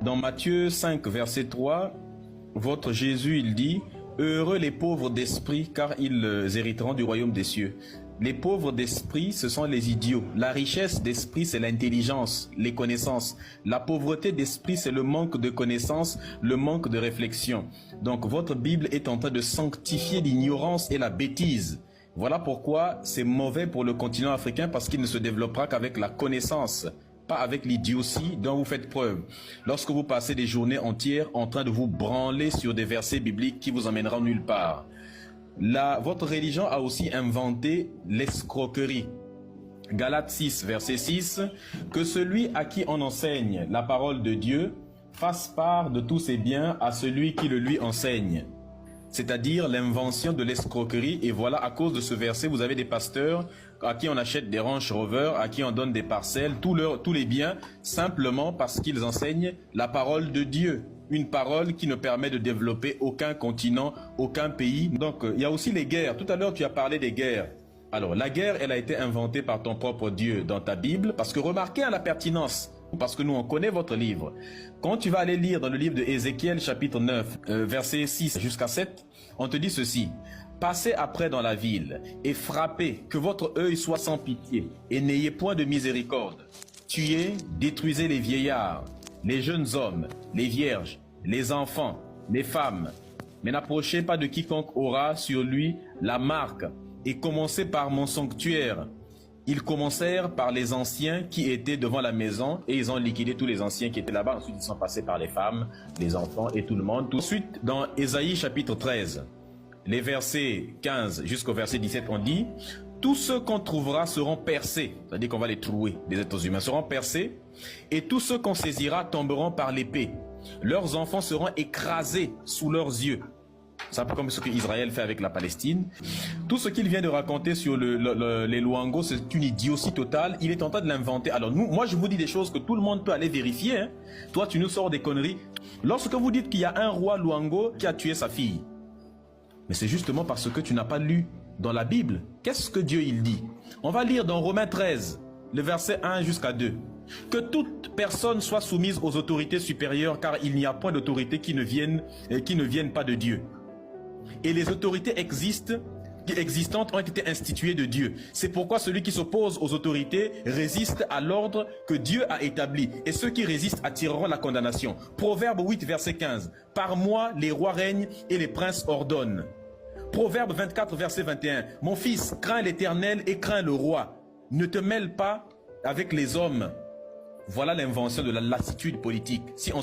Dans Matthieu 5, verset 3, votre Jésus, il dit « Heureux les pauvres d'esprit, car ils hériteront du royaume des cieux. » Les pauvres d'esprit, ce sont les idiots. La richesse d'esprit, c'est l'intelligence, les connaissances. La pauvreté d'esprit, c'est le manque de connaissances, le manque de réflexion. Donc votre Bible est en train de sanctifier l'ignorance et la bêtise. Voilà pourquoi c'est mauvais pour le continent africain, parce qu'il ne se développera qu'avec la connaissance, pas avec l'idiotie dont vous faites preuve. Lorsque vous passez des journées entières en train de vous branler sur des versets bibliques qui vous emmèneront nulle part. Votre religion a aussi inventé l'escroquerie. Galates 6, verset 6, que celui à qui on enseigne la parole de Dieu fasse part de tous ses biens à celui qui le lui enseigne. C'est-à-dire l'invention de l'escroquerie. Et voilà, à cause de ce verset, vous avez des pasteurs à qui on achète des Range Rover, à qui on donne des parcelles, tous les biens, simplement parce qu'ils enseignent la parole de Dieu. Une parole qui ne permet de développer aucun continent, aucun pays. Donc, il y a aussi les guerres. Tout à l'heure, tu as parlé des guerres. Alors, la guerre, elle a été inventée par ton propre Dieu dans ta Bible, parce que remarquez la pertinence, parce que nous, on connaît votre livre. Quand tu vas aller lire dans le livre de Ézéchiel, chapitre 9, versets 6 jusqu'à 7, on te dit ceci. Passez après dans la ville et frappez, que votre œil soit sans pitié, et n'ayez point de miséricorde. Tuez, détruisez les vieillards, les jeunes hommes, les vierges, les enfants, les femmes, mais n'approchez pas de quiconque aura sur lui la marque, et commencez par mon sanctuaire. Ils commencèrent par les anciens qui étaient devant la maison, et ils ont liquidé tous les anciens qui étaient là-bas. Ensuite, ils sont passés par les femmes, les enfants et tout le monde. Ensuite, dans Ésaïe chapitre 13, les versets 15 jusqu'au verset 17, on dit « Tous ceux qu'on trouvera seront percés », c'est-à-dire qu'on va les trouver, des êtres humains seront percés, et tous ceux qu'on saisira tomberont par l'épée. Leurs enfants seront écrasés sous leurs yeux. C'est un peu comme ce qu'Israël fait avec la Palestine. Tout ce qu'il vient de raconter sur les Luangos, c'est une idiotie totale. Il est en train de l'inventer. Alors moi je vous dis des choses que tout le monde peut aller vérifier. Hein. Toi tu nous sors des conneries. Lorsque vous dites qu'il y a un roi Luango qui a tué sa fille, mais c'est justement parce que tu n'as pas lu dans la Bible. Qu'est-ce que Dieu il dit? On va lire dans Romains 13, le verset 1 jusqu'à 2. Que toute personne soit soumise aux autorités supérieures, car il n'y a point d'autorité qui ne vienne pas de Dieu. Et les autorités existantes ont été instituées de Dieu. C'est pourquoi celui qui s'oppose aux autorités résiste à l'ordre que Dieu a établi. Et ceux qui résistent attireront la condamnation. Proverbe 8, verset 15. Par moi, les rois règnent et les princes ordonnent. Proverbe 24, verset 21. Mon fils, crains l'Éternel et crains le roi. Ne te mêle pas avec les hommes. Voilà l'invention de la lassitude politique. Si on